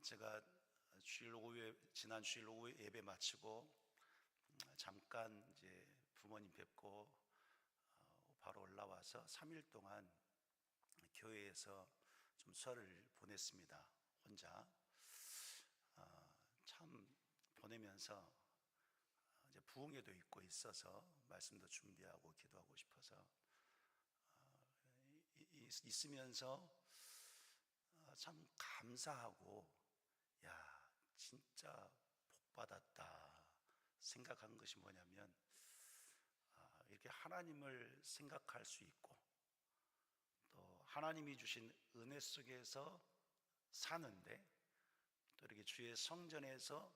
제가 지난 주일 오후에 예배 마치고 잠깐 이제 부모님 뵙고 바로 올라와서 3일 동안 교회에서 좀 설을 보냈습니다. 혼자. 참 보내면서 이제 부흥회도 있고 있어서 말씀도 준비하고 기도하고 싶어서 있으면서 참 감사하고, 야, 진짜 복 받았다 생각한 것이 뭐냐면, 이렇게 하나님을 생각할 수 있고 또 하나님이 주신 은혜 속에서 사는데, 또 이렇게 주의 성전에서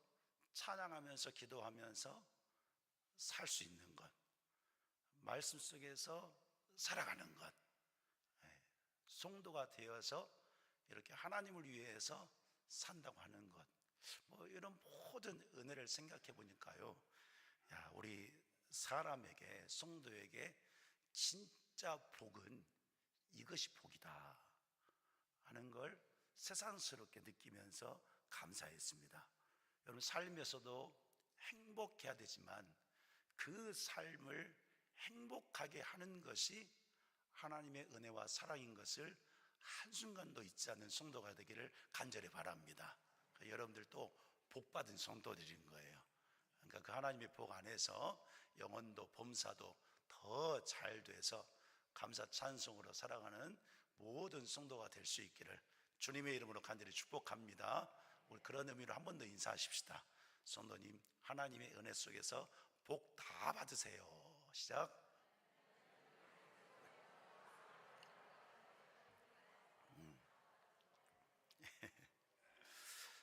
찬양하면서 기도하면서 살 수 있는 것, 말씀 속에서 살아가는 것, 성도가 되어서 이렇게 하나님을 위해서 산다고 하는 것, 이런 모든 은혜를 생각해 보니까요, 야, 우리 사람에게, 성도에게 진짜 복은 이것이 복이다 하는 걸 새삼스럽게 느끼면서 감사했습니다. 여러분, 삶에서도 행복해야 되지만 그 삶을 행복하게 하는 것이 하나님의 은혜와 사랑인 것을 한순간도 잊지 않는 성도가 되기를 간절히 바랍니다. 여러분들도 복받은 성도들인 거예요. 그러니까 그 하나님의 복 안에서 영혼도 범사도 더 잘 돼서 감사 찬송으로 살아가는 모든 성도가 될 수 있기를 주님의 이름으로 간절히 축복합니다. 우리 그런 의미로 한 번 더 인사하십시다. 성도님, 하나님의 은혜 속에서 복 다 받으세요. 시작.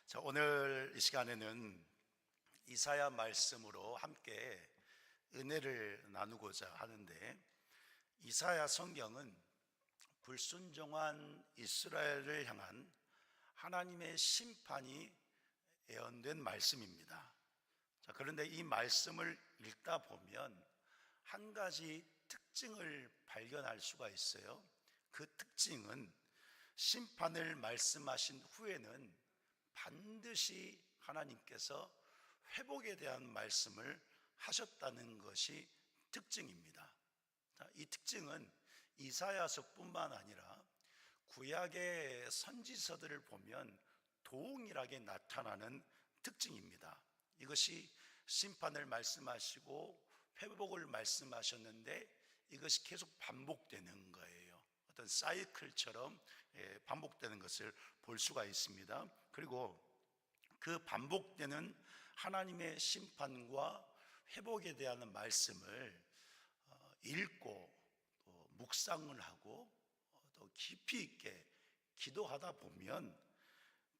자, 오늘 이 시간에는 이사야 말씀으로 함께 은혜를 나누고자 하는데, 이사야 성경은 불순종한 이스라엘을 향한 하나님의 심판이 예언된 말씀입니다. 자, 그런데 이 말씀을 읽다 보면 한 가지 특징을 발견할 수가 있어요. 그 특징은 심판을 말씀하신 후에는 반드시 하나님께서 회복에 대한 말씀을 하셨다는 것이 특징입니다. 이 특징은 이사야서뿐만 아니라 구약의 선지서들을 보면 동일하게 나타나는 특징입니다. 이것이 심판을 말씀하시고 회복을 말씀하셨는데 이것이 계속 반복되는 거예요. 어떤 사이클처럼 반복되는 것을 볼 수가 있습니다. 그리고 그 반복되는 하나님의 심판과 회복에 대한 말씀을 읽고 또 묵상을 하고 또 깊이 있게 기도하다 보면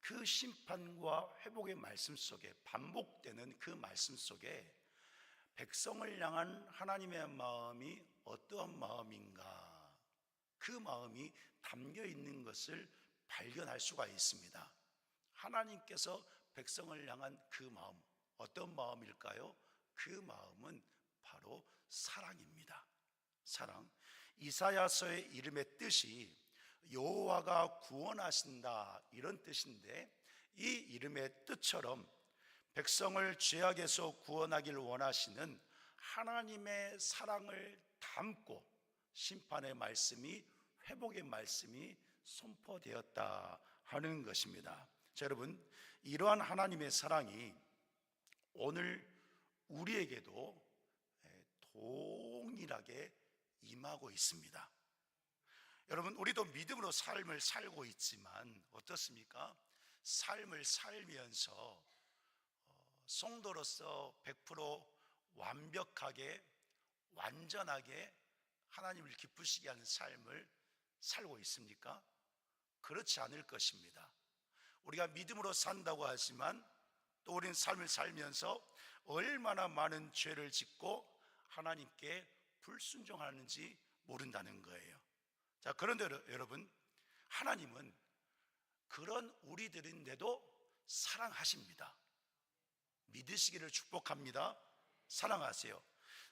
그 심판과 회복의 말씀 속에, 반복되는 그 말씀 속에 백성을 향한 하나님의 마음이 어떠한 마음인가, 그 마음이 담겨 있는 것을 발견할 수가 있습니다. 하나님께서 백성을 향한 그 마음, 어떤 마음일까요? 그 마음은 바로 사랑입니다. 사랑. 이사야서의 이름의 뜻이 여호와가 구원하신다, 이런 뜻인데, 이 이름의 뜻처럼 백성을 죄악에서 구원하길 원하시는 하나님의 사랑을 담고 심판의 말씀이, 회복의 말씀이 선포되었다 하는 것입니다. 자, 여러분, 이러한 하나님의 사랑이 오늘 우리에게도 동일하게 임하고 있습니다. 여러분, 우리도 믿음으로 삶을 살고 있지만 어떻습니까? 삶을 살면서 성도로서 100% 완벽하게, 완전하게 하나님을 기쁘시게 하는 삶을 살고 있습니까? 그렇지 않을 것입니다. 우리가 믿음으로 산다고 하지만 또 우리는 삶을 살면서 얼마나 많은 죄를 짓고 하나님께 불순종하는지 모른다는 거예요. 자, 그런데 여러분, 하나님은 그런 우리들인데도 사랑하십니다. 믿으시기를 축복합니다. 사랑하세요.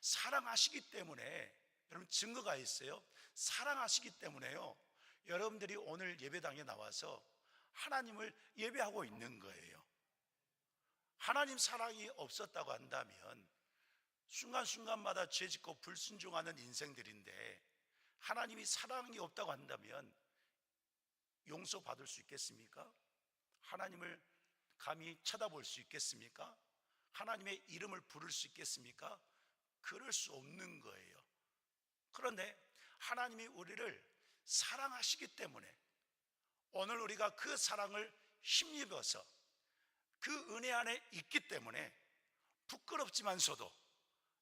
사랑하시기 때문에, 여러분, 증거가 있어요. 사랑하시기 때문에요, 여러분들이 오늘 예배당에 나와서 하나님을 예배하고 있는 거예요. 하나님 사랑이 없었다고 한다면 순간순간마다 죄짓고 불순종하는 인생들인데, 하나님이 사랑이 없다고 한다면 용서받을 수 있겠습니까? 하나님을 감히 쳐다볼 수 있겠습니까? 하나님의 이름을 부를 수 있겠습니까? 그럴 수 없는 거예요. 그런데 하나님이 우리를 사랑하시기 때문에 오늘 우리가 그 사랑을 힘입어서 그 은혜 안에 있기 때문에 부끄럽지만서도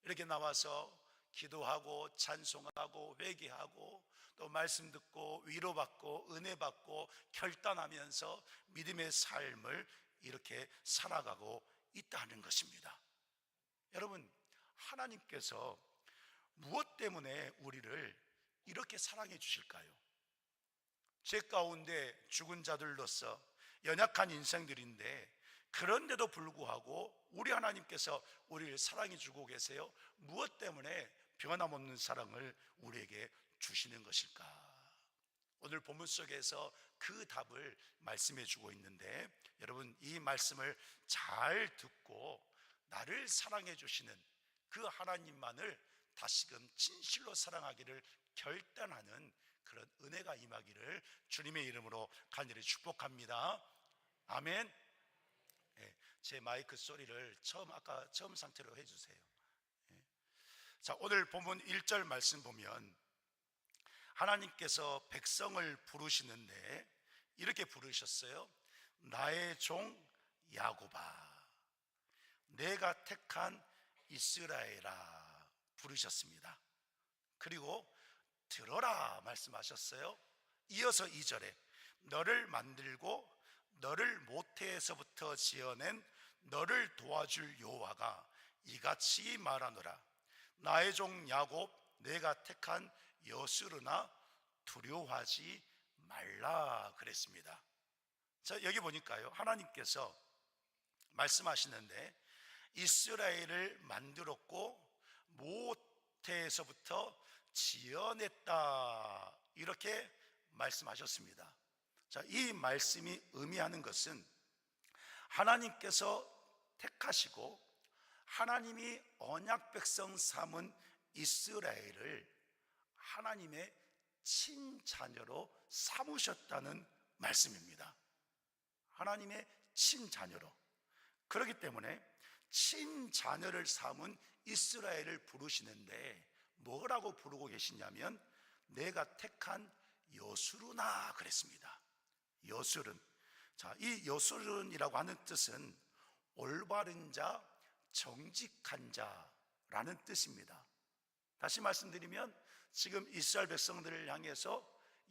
이렇게 나와서 기도하고 찬송하고 회개하고 또 말씀 듣고 위로받고 은혜받고 결단하면서 믿음의 삶을 이렇게 살아가고 있다는 것입니다. 여러분, 하나님께서 무엇 때문에 우리를 이렇게 사랑해 주실까요? 죄 가운데 죽은 자들로서 연약한 인생들인데, 그런데도 불구하고 우리 하나님께서 우리를 사랑해 주고 계세요. 무엇 때문에 변함없는 사랑을 우리에게 주시는 것일까? 오늘 본문 속에서 그 답을 말씀해 주고 있는데, 여러분, 이 말씀을 잘 듣고 나를 사랑해 주시는 그 하나님만을 다시금 진실로 사랑하기를 결단하는 그런 은혜가 임하기를 주님의 이름으로 간절히 축복합니다. 아멘. 네, 제 마이크 소리를 아까 처음 상태로 해주세요. 네. 자, 오늘 본문 1절 말씀 보면 하나님께서 백성을 부르시는데 이렇게 부르셨어요. 나의 종 야곱아, 내가 택한 이스라엘아 부르셨습니다. 그리고 들어라 말씀하셨어요. 이어서 2절에 너를 만들고 너를 모태에서부터 지어낸 너를 도와줄 여호와가 이같이 말하노라. 나의 종 야곱, 내가 택한 여수르나 두려워하지 말라 그랬습니다. 자, 여기 보니까요, 하나님께서 말씀하시는데 이스라엘을 만들었고 모태에서부터 지어냈다, 이렇게 말씀하셨습니다. 자, 이 말씀이 의미하는 것은 하나님께서 택하시고 하나님이 언약 백성 삼은 이스라엘을 하나님의 친자녀로 삼으셨다는 말씀입니다. 하나님의 친자녀로. 그렇기 때문에 친자녀를 삼은 이스라엘을 부르시는데 뭐라고 부르고 계시냐면 내가 택한 여수르나 그랬습니다. 여수른. 자, 이 여수른이라고 하는 뜻은 올바른 자, 정직한 자라는 뜻입니다. 다시 말씀드리면 지금 이스라엘 백성들을 향해서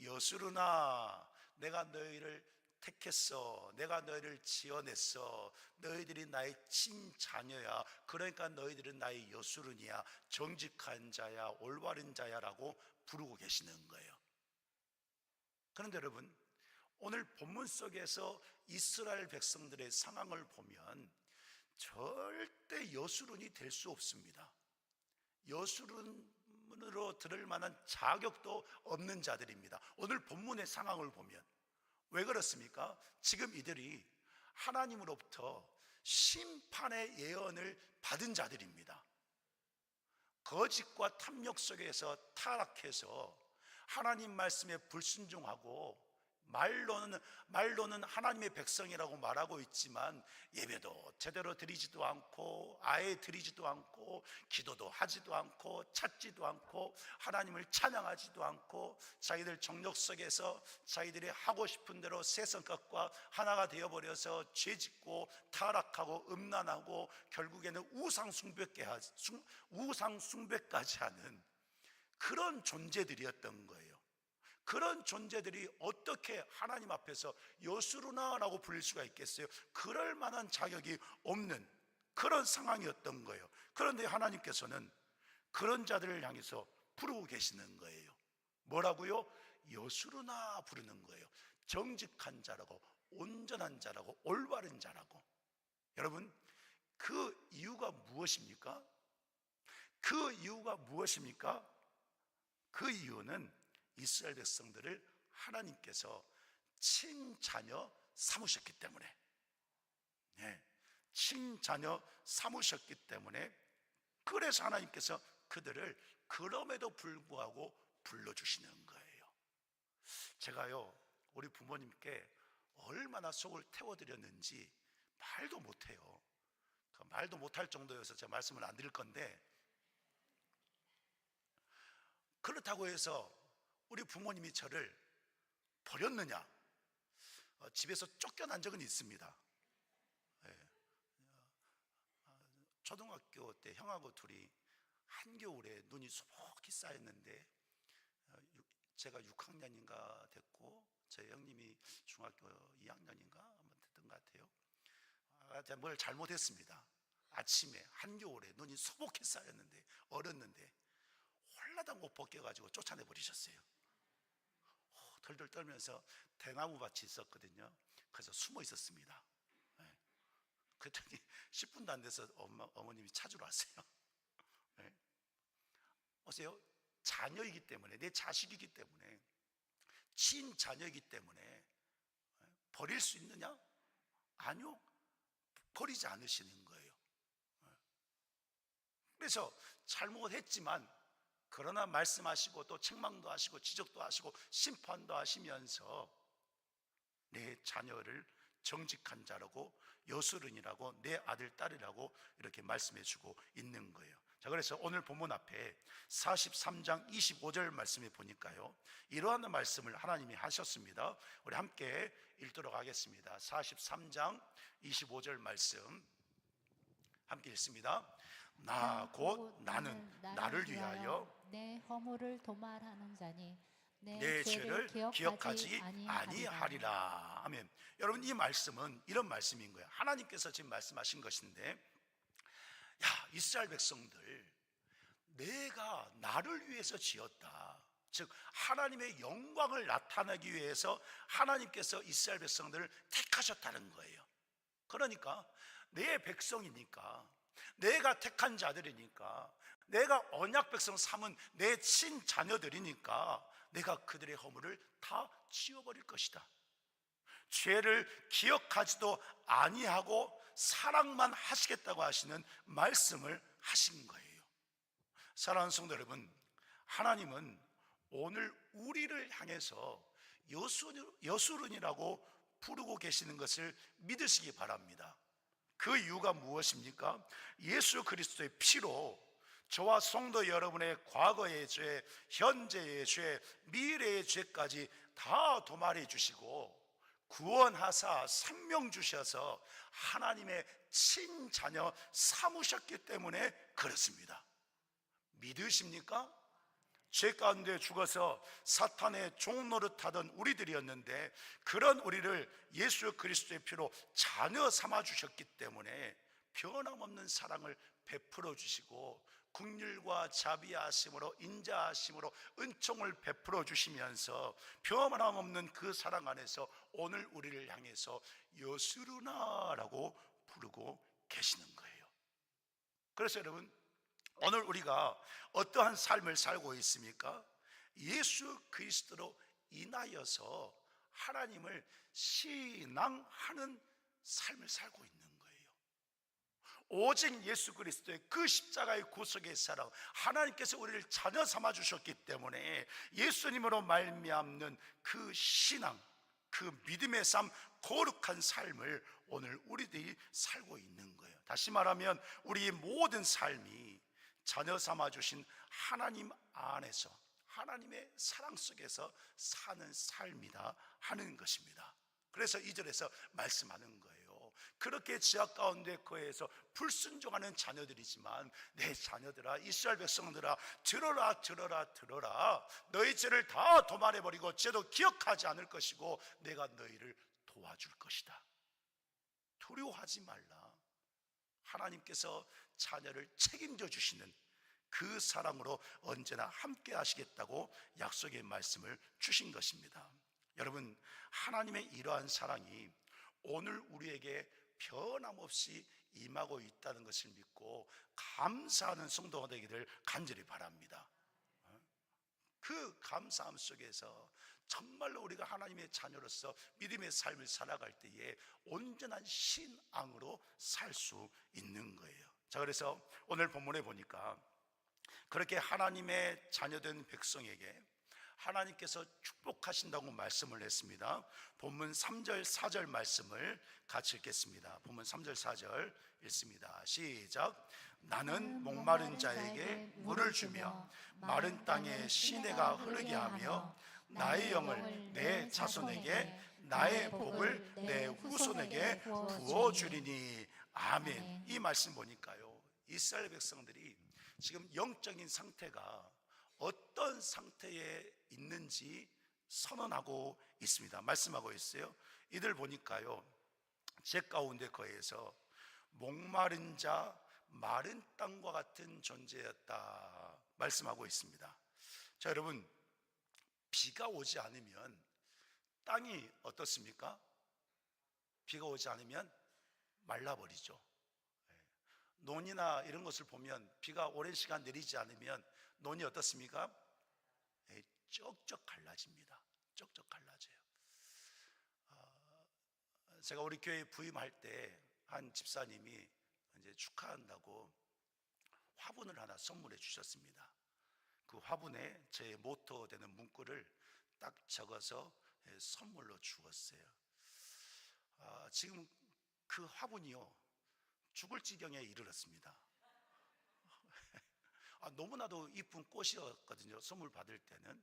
여수르나, 내가 너희를 택했어, 내가 너희를 지어냈어, 너희들이 나의 친자녀야, 그러니까 너희들은 나의 여수른이야, 정직한 자야, 올바른 자야 라고 부르고 계시는 거예요. 그런데 여러분, 오늘 본문 속에서 이스라엘 백성들의 상황을 보면 절대 여수른이 될 수 없습니다. 여수른으로 들을 만한 자격도 없는 자들입니다. 오늘 본문의 상황을 보면. 왜 그렇습니까? 지금 이들이 하나님으로부터 심판의 예언을 받은 자들입니다. 거짓과 탐욕 속에서 타락해서 하나님 말씀에 불순종하고 말로는 하나님의 백성이라고 말하고 있지만 예배도 제대로 드리지도 않고 아예 드리지도 않고 기도도 하지도 않고 찾지도 않고 하나님을 찬양하지도 않고 자기들 정욕 속에서 자기들이 하고 싶은 대로 새 성격과 하나가 되어버려서 죄짓고 타락하고 음란하고 결국에는 우상 숭배까지 하는 그런 존재들이었던 거예요. 그런 존재들이 어떻게 하나님 앞에서 여수르나라고 불릴 수가 있겠어요? 그럴 만한 자격이 없는 그런 상황이었던 거예요. 그런데 하나님께서는 그런 자들을 향해서 부르고 계시는 거예요. 뭐라고요? 여수르나 부르는 거예요. 정직한 자라고, 온전한 자라고, 올바른 자라고. 여러분, 그 이유가 무엇입니까? 그 이유가 무엇입니까? 그 이유는 이스라엘 백성들을 하나님께서 친자녀 삼으셨기 때문에, 네, 친자녀 삼으셨기 때문에, 그래서 하나님께서 그들을 그럼에도 불구하고 불러주시는 거예요. 제가요, 우리 부모님께 얼마나 속을 태워드렸는지 말도 못해요. 말도 못할 정도여서 제가 말씀을 안 드릴 건데, 그렇다고 해서 우리 부모님이 저를 버렸느냐? 집에서 쫓겨난 적은 있습니다. 예. 초등학교 때 형하고 둘이 한겨울에 눈이 수북히 쌓였는데, 제가 6학년인가 됐고 제 형님이 중학교 2학년인가 아마 됐던 것 같아요. 제가 뭘 잘못했습니다. 아침에 한겨울에 눈이 수북히 쌓였는데, 얼었는데 홀라당 못 벗겨가지고 쫓아내 버리셨어요. 덜덜 떨면서 대나무 밭이 있었거든요. 그래서 숨어 있었습니다. 네. 그랬더니 10분도 안 돼서 어머님이 찾으러 왔어요. 네. 보세요. 자녀이기 때문에, 내 자식이기 때문에, 친자녀이기 때문에 버릴 수 있느냐? 아니요, 버리지 않으시는 거예요. 그래서 잘못했지만, 그러나 말씀하시고 또 책망도 하시고 지적도 하시고 심판도 하시면서 내 자녀를 정직한 자라고, 여술은이라고, 내 아들 딸이라고 이렇게 말씀해 주고 있는 거예요. 자, 그래서 오늘 본문 앞에 43장 25절 말씀에 보니까요, 이러한 말씀을 하나님이 하셨습니다. 우리 함께 읽도록 하겠습니다. 43장 25절 말씀 함께 읽습니다. 나 곧 나는 나를 위하여 내 허물을 도말하는 자니 내 죄를 기억하지 아니하리라. 아멘. 여러분, 이 말씀은 이런 말씀인 거예요. 하나님께서 지금 말씀하신 것인데, 야, 이스라엘 백성들, 내가 나를 위해서 지었다. 즉 하나님의 영광을 나타내기 위해서 하나님께서 이스라엘 백성들을 택하셨다는 거예요. 그러니까 내 백성이니까, 내가 택한 자들이니까, 내가 언약 백성 삼은 내 친자녀들이니까 내가 그들의 허물을 다 지워버릴 것이다. 죄를 기억하지도 아니하고 사랑만 하시겠다고 하시는 말씀을 하신 거예요. 사랑하는 성도 여러분, 하나님은 오늘 우리를 향해서 여수른이라고 부르고 계시는 것을 믿으시기 바랍니다. 그 이유가 무엇입니까? 예수 그리스도의 피로 저와 성도 여러분의 과거의 죄, 현재의 죄, 미래의 죄까지 다 도말해 주시고 구원하사 생명 주셔서 하나님의 친자녀 삼으셨기 때문에 그렇습니다. 믿으십니까? 죄 가운데 죽어서 사탄의 종 노릇하던 우리들이었는데, 그런 우리를 예수 그리스도의 피로 자녀 삼아 주셨기 때문에 변함없는 사랑을 베풀어 주시고 긍휼과 자비하심으로, 인자하심으로 은총을 베풀어 주시면서 변함없는 그 사랑 안에서 오늘 우리를 향해서 여수르나라고 부르고 계시는 거예요. 그래서 여러분, 오늘 우리가 어떠한 삶을 살고 있습니까? 예수 그리스도로 인하여서 하나님을 신앙하는 삶을 살고 있는 거예요. 오직 예수 그리스도의 그 십자가의 구속의 사랑, 하나님께서 우리를 자녀 삼아 주셨기 때문에 예수님으로 말미암는 그 신앙, 그 믿음의 삶, 거룩한 삶을 오늘 우리들이 살고 있는 거예요. 다시 말하면 우리의 모든 삶이 자녀 삼아 주신 하나님 안에서, 하나님의 사랑 속에서 사는 삶이다 하는 것입니다. 그래서 2절에서 말씀하는 거예요. 그렇게 지하 가운데 거해서 불순종하는 자녀들이지만, 내 자녀들아, 이스라엘 백성들아, 들어라 들어라 들어라. 너희 죄를 다 도말해버리고 죄도 기억하지 않을 것이고 내가 너희를 도와줄 것이다. 두려워하지 말라. 하나님께서 자녀를 책임져 주시는 그 사랑으로 언제나 함께 하시겠다고 약속의 말씀을 주신 것입니다. 여러분, 하나님의 이러한 사랑이 오늘 우리에게 변함없이 임하고 있다는 것을 믿고 감사하는 성도가 되기를 간절히 바랍니다. 그 감사함 속에서 정말로 우리가 하나님의 자녀로서 믿음의 삶을 살아갈 때에 온전한 신앙으로 살 수 있는 거예요. 자, 그래서 오늘 본문에 보니까 그렇게 하나님의 자녀된 백성에게 하나님께서 축복하신다고 말씀을 했습니다. 본문 3절 4절 말씀을 같이 읽겠습니다. 본문 3절 4절 읽습니다. 시작. 나는 목마른 자에게 물을 주며 마른 땅에 시내가 흐르게 하며 나의 영을 내 자손에게 나의 복을 내 후손에게 부어주리니. 아멘. 이 말씀 보니까요, 이스라엘 백성들이 지금 영적인 상태가 어떤 상태에 있는지 선언하고 있습니다. 말씀하고 있어요. 이들 보니까요, 제 가운데 거해서 목마른 자 마른 땅과 같은 존재였다 말씀하고 있습니다. 자, 여러분, 비가 오지 않으면 땅이 어떻습니까? 비가 오지 않으면 말라버리죠. 논이나 이런 것을 보면 비가 오랜 시간 내리지 않으면 논이 어떻습니까? 쩍쩍 갈라집니다. 쩍쩍 갈라져요. 제가 우리 교회 부임할 때 한 집사님이 이제 축하한다고 화분을 하나 선물해 주셨습니다. 그 화분에 제 모토 되는 문구를 딱 적어서 선물로 주었어요. 지금 그 화분이요, 죽을 지경에 이르렀습니다. 너무나도 이쁜 꽃이었거든요, 선물 받을 때는.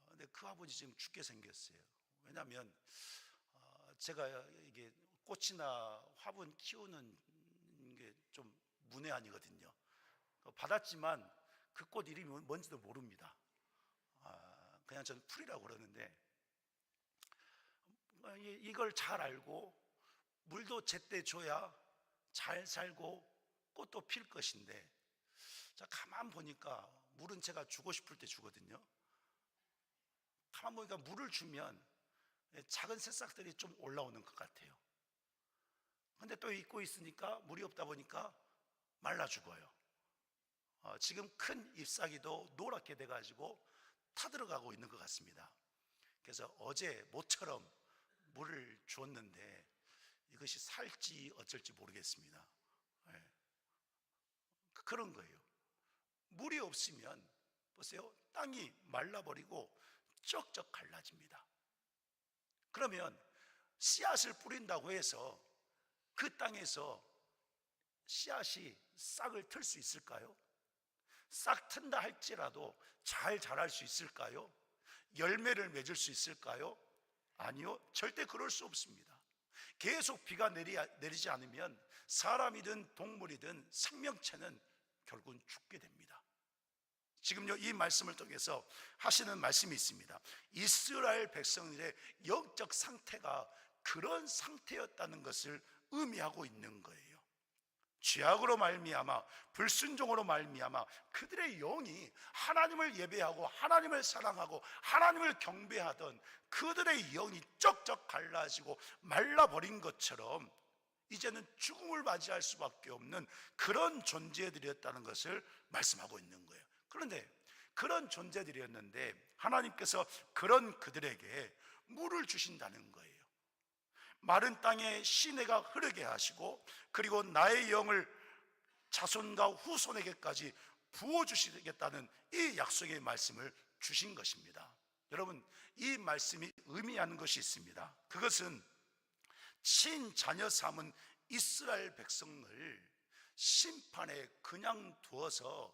근데 그 화분이 지금 죽게 생겼어요. 왜냐하면 제가 이게 꽃이나 화분 키우는 게 좀 문외한이거든요. 받았지만 그 꽃 이름이 뭔지도 모릅니다. 그냥 저는 풀이라고 그러는데, 이걸 잘 알고 물도 제때 줘야 잘 살고 꽃도 필 것인데, 자, 가만 보니까 물은 제가 주고 싶을 때 주거든요. 가만 보니까 물을 주면 작은 새싹들이 좀 올라오는 것 같아요. 근데 또 잊고 있으니까 물이 없다 보니까 말라 죽어요. 지금 큰 잎사귀도 노랗게 돼가지고 타들어가고 있는 것 같습니다. 그래서 어제 모처럼 물을 주었는데 이것이 살지 어쩔지 모르겠습니다. 그런 거예요. 물이 없으면 보세요, 땅이 말라버리고 쩍쩍 갈라집니다. 그러면 씨앗을 뿌린다고 해서 그 땅에서 씨앗이 싹을 틀 수 있을까요? 싹 튼다 할지라도 잘 자랄 수 있을까요? 열매를 맺을 수 있을까요? 아니요, 절대 그럴 수 없습니다. 계속 비가 내리지 않으면 사람이든 동물이든 생명체는 결국은 죽게 됩니다. 지금요, 이 말씀을 통해서 하시는 말씀이 있습니다. 이스라엘 백성들의 영적 상태가 그런 상태였다는 것을 의미하고 있는 거예요. 죄악으로 말미암아, 불순종으로 말미암아 그들의 영이 하나님을 예배하고 하나님을 사랑하고 하나님을 경배하던 그들의 영이 쩍쩍 갈라지고 말라버린 것처럼 이제는 죽음을 맞이할 수밖에 없는 그런 존재들이었다는 것을 말씀하고 있는 거예요. 그런데 그런 존재들이었는데 하나님께서 그런 그들에게 물을 주신다는 거예요. 마른 땅에 시내가 흐르게 하시고, 그리고 나의 영을 자손과 후손에게까지 부어주시겠다는 이 약속의 말씀을 주신 것입니다. 여러분, 이 말씀이 의미하는 것이 있습니다. 그것은 친자녀 삼은 이스라엘 백성을 심판에 그냥 두어서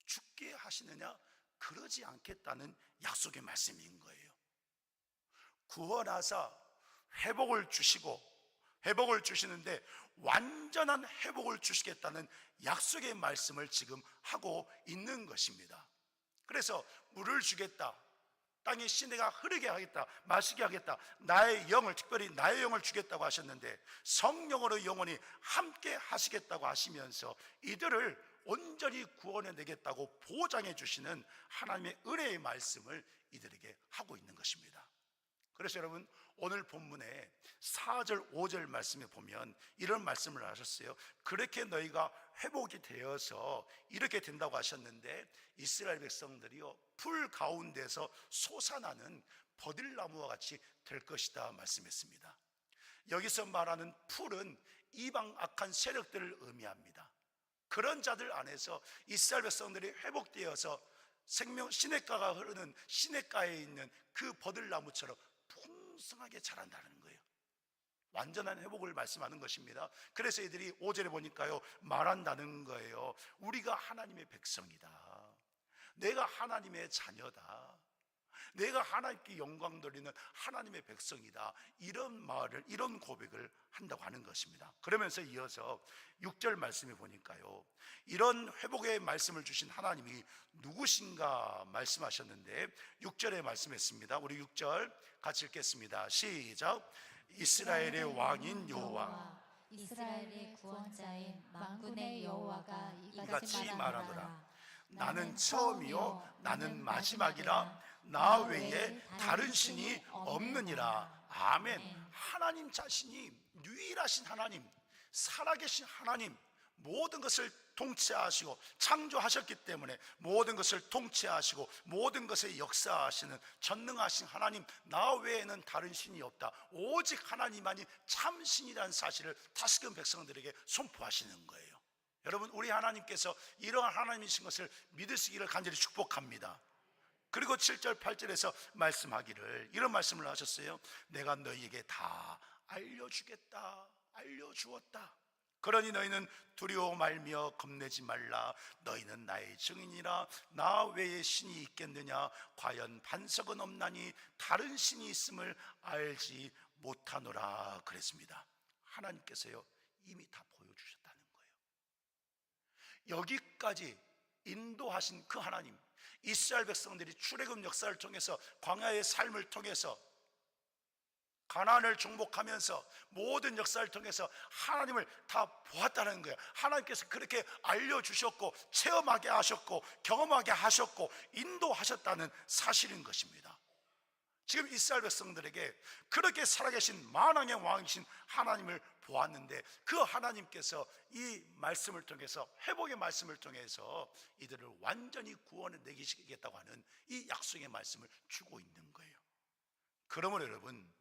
죽게 하시느냐, 그러지 않겠다는 약속의 말씀인 거예요. 구원하사 회복을 주시고, 회복을 주시는데 완전한 회복을 주시겠다는 약속의 말씀을 지금 하고 있는 것입니다. 그래서 물을 주겠다, 땅에 시내가 흐르게 하겠다, 마시게 하겠다, 나의 영을, 특별히 나의 영을 주겠다고 하셨는데 성령으로 영원히 함께 하시겠다고 하시면서 이들을 온전히 구원해 내겠다고 보장해 주시는 하나님의 은혜의 말씀을 이들에게 하고 있는 것입니다. 그래서 여러분, 오늘 본문에 4절 5절 말씀에 보면 이런 말씀을 하셨어요. 그렇게 너희가 회복이 되어서 이렇게 된다고 하셨는데, 이스라엘 백성들이요 풀 가운데서 솟아나는 버들나무와 같이 될 것이다 말씀했습니다. 여기서 말하는 풀은 이방 악한 세력들을 의미합니다. 그런 자들 안에서 이스라엘 백성들이 회복되어서 생명 시냇가가 흐르는 시냇가에 있는 그 버들나무처럼 풍성하게 자란다는 거예요. 완전한 회복을 말씀하는 것입니다. 그래서 이들이 5절에 보니까요 말한다는 거예요. 우리가 하나님의 백성이다, 내가 하나님의 자녀다, 내가 하나님께 영광 돌리는 하나님의 백성이다, 이런 말을, 이런 고백을 한다고 하는 것입니다. 그러면서 이어서 6절 말씀에 보니까요 이런 회복의 말씀을 주신 하나님이 누구신가 말씀하셨는데, 6절에 말씀했습니다. 우리 6절 같이 읽겠습니다. 시작. 이스라엘의 왕인 여호와, 이스라엘의 구원자인 만군의 여호와가 이같이 이같이 말하노라. 말하노라. 나는 처음이요 나는 마지막이라, 나 외에 다른 신이 없느니라. 아멘. 하나님 자신이 유일하신 하나님, 살아계신 하나님, 모든 것을 통치하시고 창조하셨기 때문에 모든 것을 통치하시고 모든 것에 역사하시는 전능하신 하나님, 나 외에는 다른 신이 없다, 오직 하나님만이 참신이라는 사실을 다시금 백성들에게 선포하시는 거예요. 여러분, 우리 하나님께서 이러한 하나님이신 것을 믿으시기를 간절히 축복합니다. 그리고 7절 8절에서 말씀하기를 이런 말씀을 하셨어요. 내가 너희에게 다 알려주겠다, 알려주었다. 그러니 너희는 두려워 말며 겁내지 말라. 너희는 나의 증인이라. 나 외에 신이 있겠느냐? 과연 반석은 없나니 다른 신이 있음을 알지 못하노라 그랬습니다. 하나님께서요 이미 다 보여주셨다는 거예요. 여기까지 인도하신 그 하나님, 이스라엘 백성들이 출애굽 역사를 통해서, 광야의 삶을 통해서, 가나안을 정복하면서 모든 역사를 통해서 하나님을 다 보았다는 거예요. 하나님께서 그렇게 알려주셨고 체험하게 하셨고 경험하게 하셨고 인도하셨다는 사실인 것입니다. 지금 이스라엘 백성들에게 그렇게 살아계신 만왕의 왕이신 하나님을 보았는데, 그 하나님께서 이 말씀을 통해서, 회복의 말씀을 통해서 이들을 완전히 구원해 내기시겠다고 하는 이 약속의 말씀을 주고 있는 거예요. 그러므로 여러분,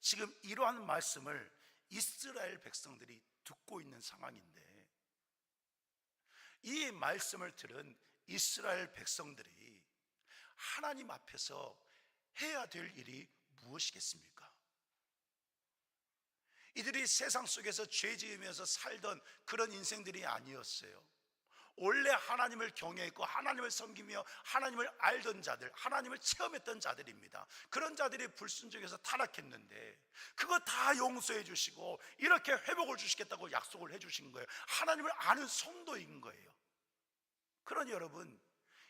지금 이러한 말씀을 이스라엘 백성들이 듣고 있는 상황인데, 이 말씀을 들은 이스라엘 백성들이 하나님 앞에서 해야 될 일이 무엇이겠습니까? 이들이 세상 속에서 죄 지으면서 살던 그런 인생들이 아니었어요. 원래 하나님을 경외했고 하나님을 섬기며 하나님을 알던 자들, 하나님을 체험했던 자들입니다. 그런 자들이 불순종해서 타락했는데 그거 다 용서해 주시고 이렇게 회복을 주시겠다고 약속을 해 주신 거예요. 하나님을 아는 성도인 거예요. 그러니 여러분,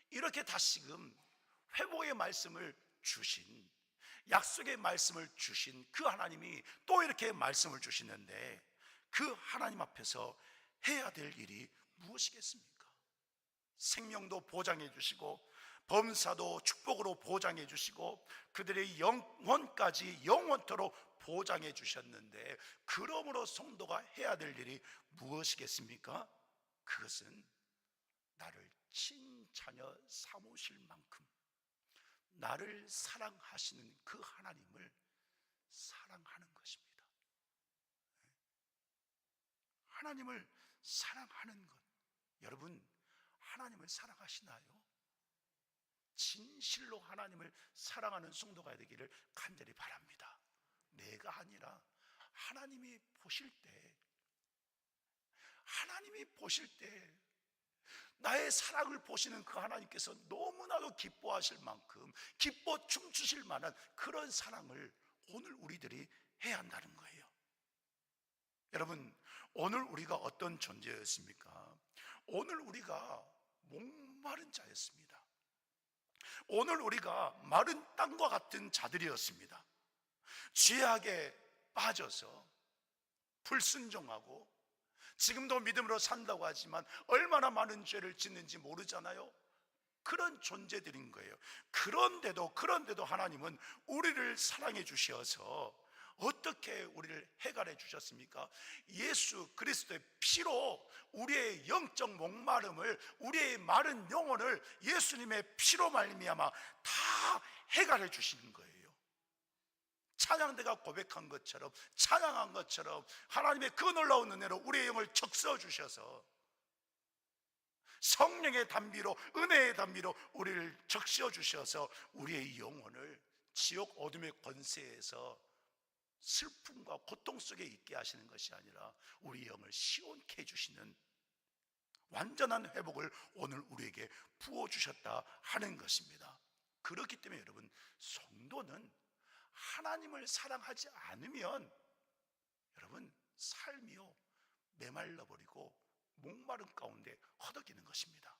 이렇게 다시금 회복의 말씀을 주신, 약속의 말씀을 주신 그 하나님이 또 이렇게 말씀을 주시는데, 그 하나님 앞에서 해야 될 일이 무엇이겠습니까? 생명도 보장해 주시고 범사도 축복으로 보장해 주시고 그들의 영혼까지 영원토록 보장해 주셨는데, 그러므로 성도가 해야 될 일이 무엇이겠습니까? 그것은 나를 친자녀 삼으실 만큼 나를 사랑하시는 그 하나님을 사랑하는 것입니다. 하나님을 사랑하는 것. 여러분, 하나님을 사랑하시나요? 진실로 하나님을 사랑하는 성도가 되기를 간절히 바랍니다. 내가 아니라 하나님이 보실 때, 하나님이 보실 때 나의 사랑을 보시는 그 하나님께서 너무나도 기뻐하실 만큼 기뻐 춤추실 만한 그런 사랑을 오늘 우리들이 해야 한다는 거예요. 여러분, 오늘 우리가 어떤 존재였습니까? 오늘 우리가 목마른 자였습니다. 오늘 우리가 마른 땅과 같은 자들이었습니다. 죄악에 빠져서 불순종하고 지금도 믿음으로 산다고 하지만 얼마나 많은 죄를 짓는지 모르잖아요. 그런 존재들인 거예요. 그런데도 하나님은 우리를 사랑해 주셔서 어떻게 어떻게 우리를 해결해 주셨습니까? 예수 그리스도의 피로 우리의 영적 목마름을, 우리의 마른 영혼을 예수님의 피로 말미암아 다 해결해 주시는 거예요. 찬양대가 고백한 것처럼, 찬양한 것처럼 하나님의 그 놀라운 은혜로 우리의 영을 적셔 주셔서 성령의 단비로, 은혜의 단비로 우리를 적셔 주셔서 우리의 영혼을 지옥 어둠의 권세에서 슬픔과 고통 속에 있게 하시는 것이 아니라 우리 영을 시원케 해주시는 완전한 회복을 오늘 우리에게 부어주셨다 하는 것입니다. 그렇기 때문에 여러분, 성도는 하나님을 사랑하지 않으면 여러분 삶이요 메말라버리고 목마른 가운데 허덕이는 것입니다.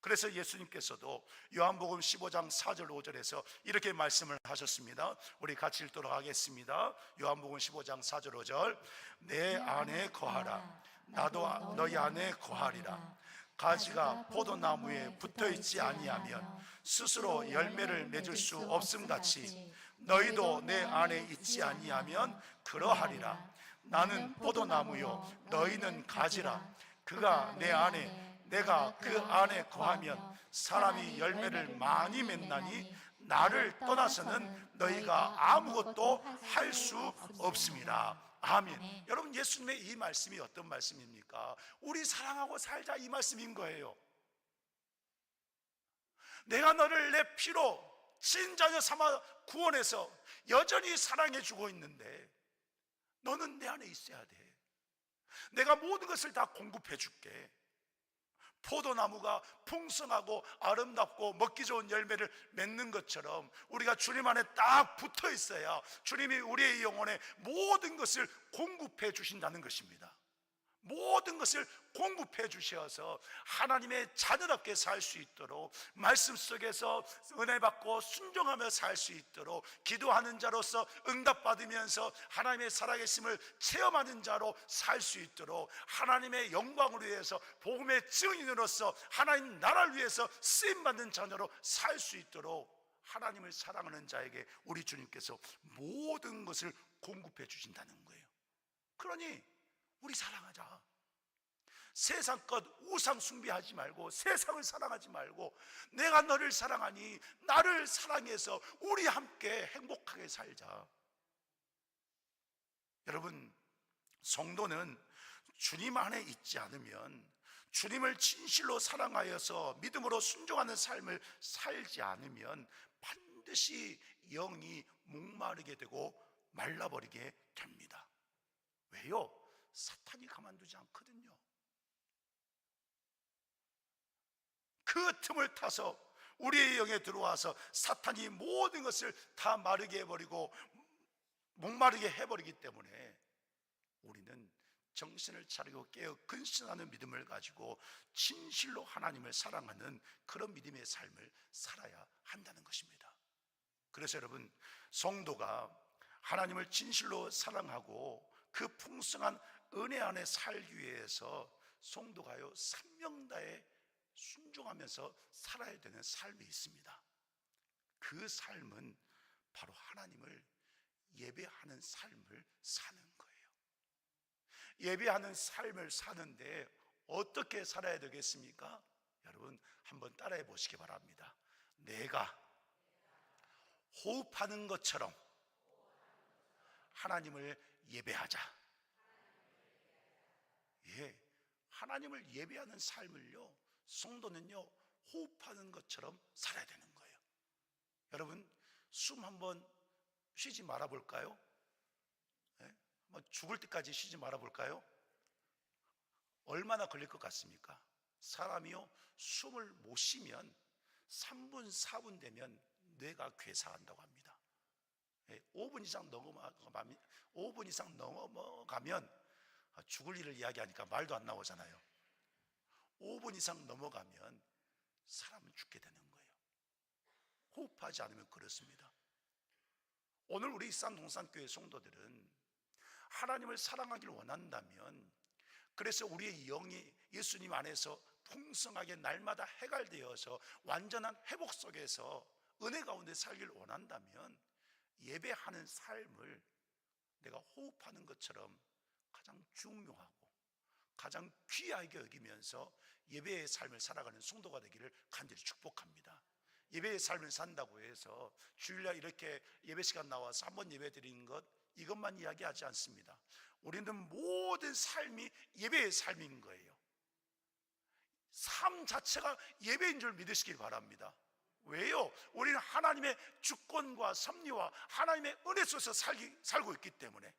그래서 예수님께서도 요한복음 15장 4절 5절에서 이렇게 말씀을 하셨습니다. 우리 같이 읽도록 하겠습니다. 요한복음 15장 4절 5절. 내 안에 거하라, 나도 너희 안에 거하리라. 가지가 포도나무에 붙어있지 아니하면 스스로 열매를 맺을 수 없음같이 너희도 내 안에 있지 아니하면 그러하리라. 나는 포도나무요 너희는 가지라. 그가 내 안에, 내가 그 안에 거하면 사람이 열매를 많이 맺나니 나를 떠나서는 너희가 아무것도 할 수 없습니다. 아멘. 여러분, 예수님의 이 말씀이 어떤 말씀입니까? 우리 사랑하고 살자, 이 말씀인 거예요. 내가 너를 내 피로 친자녀 삼아 구원해서 여전히 사랑해 주고 있는데 너는 내 안에 있어야 돼. 내가 모든 것을 다 공급해 줄게. 포도나무가 풍성하고 아름답고 먹기 좋은 열매를 맺는 것처럼 우리가 주님 안에 딱 붙어 있어야 주님이 우리의 영혼에 모든 것을 공급해 주신다는 것입니다. 모든 것을 공급해 주셔서 하나님의 자녀답게 살 수 있도록, 말씀 속에서 은혜 받고 순종하며 살 수 있도록, 기도하는 자로서 응답받으면서 하나님의 살아계심을 체험하는 자로 살 수 있도록, 하나님의 영광을 위해서 복음의 증인으로서 하나님 나라를 위해서 쓰임받는 자녀로 살 수 있도록 하나님을 사랑하는 자에게 우리 주님께서 모든 것을 공급해 주신다는 거예요. 그러니 우리 사랑하자. 세상 것 우상 숭배하지 말고, 세상을 사랑하지 말고, 내가 너를 사랑하니 나를 사랑해서 우리 함께 행복하게 살자. 여러분, 성도는 주님 안에 있지 않으면, 주님을 진실로 사랑하여서 믿음으로 순종하는 삶을 살지 않으면 반드시 영이 목마르게 되고 말라버리게 됩니다. 왜요? 사탄이 가만두지 않거든요. 그 틈을 타서 우리의 영에 들어와서 사탄이 모든 것을 다 마르게 해버리고 목마르게 해버리기 때문에 우리는 정신을 차리고 깨어 근신하는 믿음을 가지고 진실로 하나님을 사랑하는 그런 믿음의 삶을 살아야 한다는 것입니다. 그래서 여러분, 성도가 하나님을 진실로 사랑하고 그 풍성한 은혜 안에 살기 위해서 성도가요 사명다에 순종하면서 살아야 되는 삶이 있습니다. 그 삶은 바로 하나님을 예배하는 삶을 사는 거예요. 예배하는 삶을 사는데 어떻게 살아야 되겠습니까? 여러분, 한번 따라해 보시기 바랍니다. 내가 호흡하는 것처럼 하나님을 예배하자. 예, 하나님을 예배하는 삶을요 성도는요 호흡하는 것처럼 살아야 되는 거예요. 여러분, 숨 한번 쉬지 말아 볼까요? 예? 죽을 때까지 쉬지 말아 볼까요? 얼마나 걸릴 것 같습니까? 사람이요 숨을 못 쉬면 3분 4분 되면 뇌가 괴사한다고 합니다. 5분 이상 넘어가면 죽을 일을 이야기하니까 말도 안 나오잖아요. 5분 이상 넘어가면 사람은 죽게 되는 거예요. 호흡하지 않으면 그렇습니다. 오늘 우리 산동산교회 성도들은 하나님을 사랑하기를 원한다면, 그래서 우리의 영이 예수님 안에서 풍성하게 날마다 해갈되어서 완전한 회복 속에서 은혜 가운데 살기를 원한다면 예배하는 삶을 내가 호흡하는 것처럼 가장 중요하고 가장 귀하게 여기면서 예배의 삶을 살아가는 성도가 되기를 간절히 축복합니다. 예배의 삶을 산다고 해서 주일날 이렇게 예배 시간 나와서 한번 예배 드리는 것, 이것만 이야기하지 않습니다. 우리는 모든 삶이 예배의 삶인 거예요. 삶 자체가 예배인 줄 믿으시길 바랍니다. 왜요? 우리는 하나님의 주권과 섭리와 하나님의 은혜 속에서 살고 있기 때문에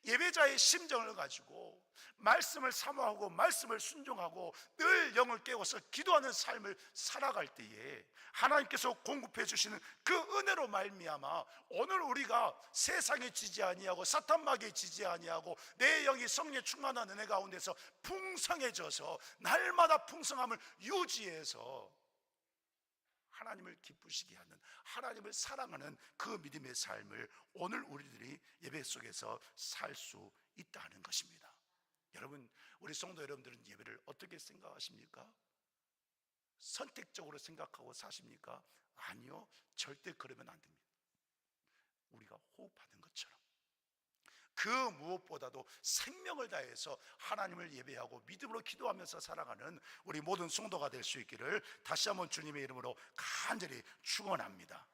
예배자의 심정을 가지고 말씀을 사모하고 말씀을 순종하고 늘 영을 깨워서 기도하는 삶을 살아갈 때에 하나님께서 공급해 주시는 그 은혜로 말미암아 오늘 우리가 세상에 지지 아니하고 사탄 마귀에 지지 아니하고 내 영이 성령에 충만한 은혜 가운데서 풍성해져서 날마다 풍성함을 유지해서 하나님을 기쁘시게 하는, 하나님을 사랑하는 그 믿음의 삶을 오늘 우리들이 예배 속에서 살 수 있다는 것입니다. 여러분, 우리 성도 여러분들은 예배를 어떻게 생각하십니까? 선택적으로 생각하고 사십니까? 아니요, 절대 그러면 안 됩니다. 우리가 호흡하는 것처럼 그 무엇보다도 생명을 다해서 하나님을 예배하고 믿음으로 기도하면서 살아가는 우리 모든 성도가 될 수 있기를 다시 한번 주님의 이름으로 간절히 축원합니다.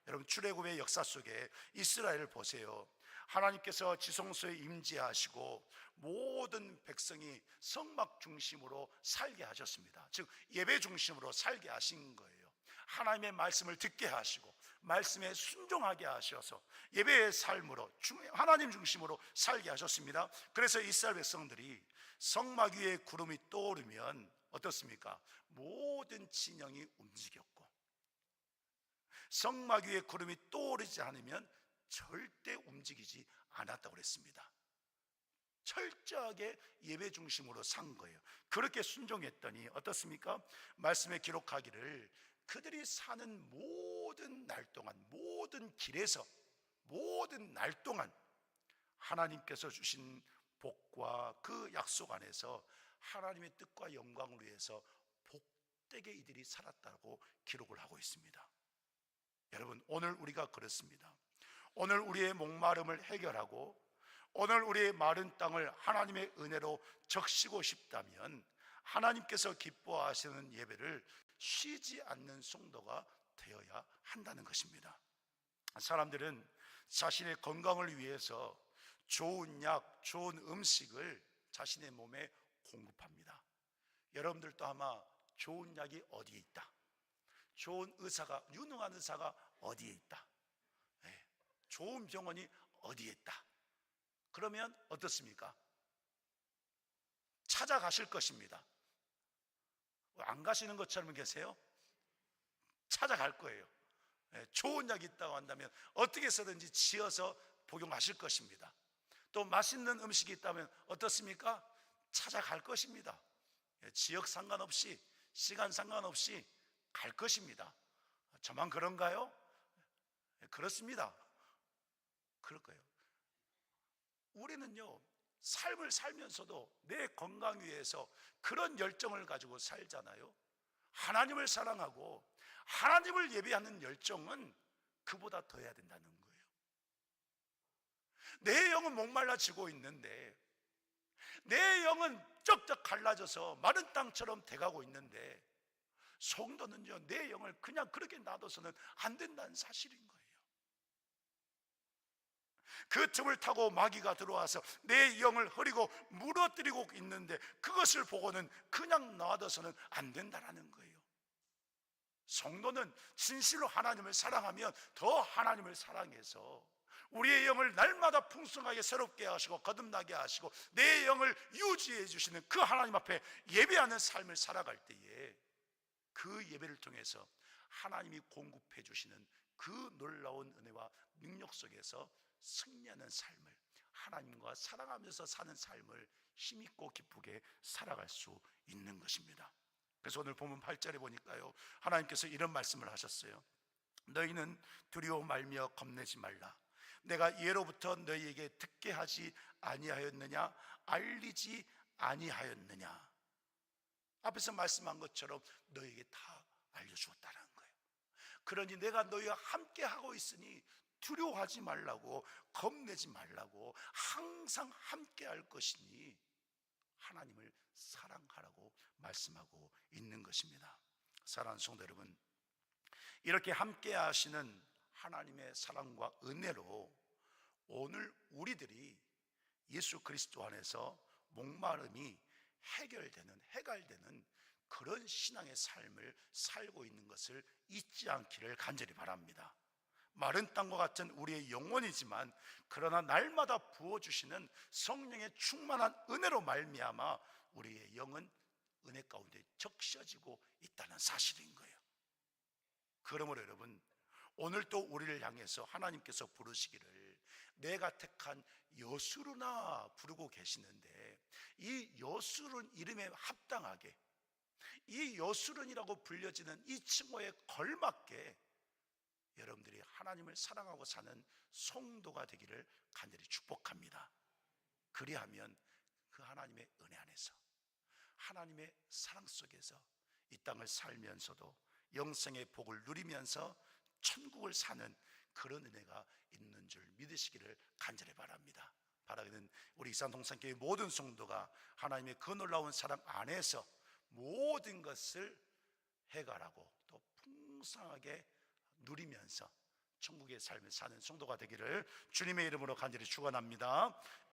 여러분, 출애굽의 역사 속에 이스라엘을 보세요. 하나님께서 지성소에 임재하시고 모든 백성이 성막 중심으로 살게 하셨습니다. 즉 예배 중심으로 살게 하신 거예요. 하나님의 말씀을 듣게 하시고 말씀에 순종하게 하셔서 예배의 삶으로 하나님 중심으로 살게 하셨습니다. 그래서 이스라엘 백성들이 성막 위에 구름이 떠오르면 어떻습니까? 모든 진영이 움직였고 성막 위에 구름이 떠오르지 않으면 절대 움직이지 않았다고 그랬습니다. 철저하게 예배 중심으로 산 거예요. 그렇게 순종했더니 어떻습니까? 말씀에 기록하기를 그들이 사는 모든 날 동안, 모든 길에서 모든 날 동안 하나님께서 주신 복과 그 약속 안에서 하나님의 뜻과 영광을 위해서 복되게 이들이 살았다고 기록을 하고 있습니다. 여러분, 오늘 우리가 그렇습니다. 오늘 우리의 목마름을 해결하고 오늘 우리의 마른 땅을 하나님의 은혜로 적시고 싶다면 하나님께서 기뻐하시는 예배를 쉬지 않는 성도가 되어야 한다는 것입니다. 사람들은 자신의 건강을 위해서 좋은 약, 좋은 음식을 자신의 몸에 공급합니다. 여러분들도 아마 좋은 약이 어디에 있다, 좋은 의사가, 유능한 의사가 어디에 있다, 좋은 병원이 어디에 있다, 그러면 어떻습니까? 찾아가실 것입니다. 안 가시는 것처럼 계세요? 찾아갈 거예요. 좋은 약이 있다고 한다면 어떻게 해서든지 지어서 복용하실 것입니다. 또 맛있는 음식이 있다면 어떻습니까? 찾아갈 것입니다. 지역 상관없이 시간 상관없이 갈 것입니다. 저만 그런가요? 그렇습니다. 그럴 거예요. 우리는요, 삶을 살면서도 내 건강 위해서 그런 열정을 가지고 살잖아요. 하나님을 사랑하고 하나님을 예배하는 열정은 그보다 더 해야 된다는 거예요. 내 영은 목말라지고 있는데, 내 영은 쩍쩍 갈라져서 마른 땅처럼 돼가고 있는데, 성도는요, 내 영을 그냥 그렇게 놔둬서는 안 된다는 사실인 거예요. 그 틈을 타고 마귀가 들어와서 내 영을 흐리고 무너뜨리고 있는데 그것을 보고는 그냥 놔둬서는 안 된다는 거예요. 성도는 진실로 하나님을 사랑하면 더 하나님을 사랑해서 우리의 영을 날마다 풍성하게 새롭게 하시고 거듭나게 하시고 내 영을 유지해 주시는 그 하나님 앞에 예배하는 삶을 살아갈 때에 그 예배를 통해서 하나님이 공급해 주시는 그 놀라운 은혜와 능력 속에서 승리하는 삶을, 하나님과 사랑하면서 사는 삶을 힘있고 기쁘게 살아갈 수 있는 것입니다. 그래서 오늘 본문 8절에 보니까요, 하나님께서 이런 말씀을 하셨어요. 너희는 두려워 말며 겁내지 말라. 내가 예로부터 너희에게 듣게 하지 아니하였느냐, 알리지 아니하였느냐. 앞에서 말씀한 것처럼 너희에게 다 알려주었다는 거예요. 그러니 내가 너희와 함께 하고 있으니 두려워하지 말라고, 겁내지 말라고, 항상 함께 할 것이니 하나님을 사랑하라고 말씀하고 있는 것입니다. 사랑하는 성도 여러분, 이렇게 함께 하시는 하나님의 사랑과 은혜로 오늘 우리들이 예수 그리스도 안에서 목마름이 해결되는 그런 신앙의 삶을 살고 있는 것을 잊지 않기를 간절히 바랍니다. 마른 땅과 같은 우리의 영혼이지만 그러나 날마다 부어주시는 성령의 충만한 은혜로 말미암아 우리의 영은 은혜 가운데 적셔지고 있다는 사실인 거예요. 그러므로 여러분, 오늘 또 우리를 향해서 하나님께서 부르시기를 내가 택한 여수르나 부르고 계시는데, 이 여수른 이름에 합당하게, 이 여수른이라고 불려지는 이 칭호에 걸맞게 여러분들이 하나님을 사랑하고 사는 성도가 되기를 간절히 축복합니다. 그리하면 그 하나님의 은혜 안에서, 하나님의 사랑 속에서 이 땅을 살면서도 영생의 복을 누리면서 천국을 사는 그런 은혜가 있는 줄 믿으시기를 간절히 바랍니다. 바라기는 우리 이산동산교회 모든 성도가 하나님의 그 놀라운 사랑 안에서 모든 것을 해결하고 또 풍성하게 누리면서 천국의 삶을 사는 성도가 되기를 주님의 이름으로 간절히 축원합니다.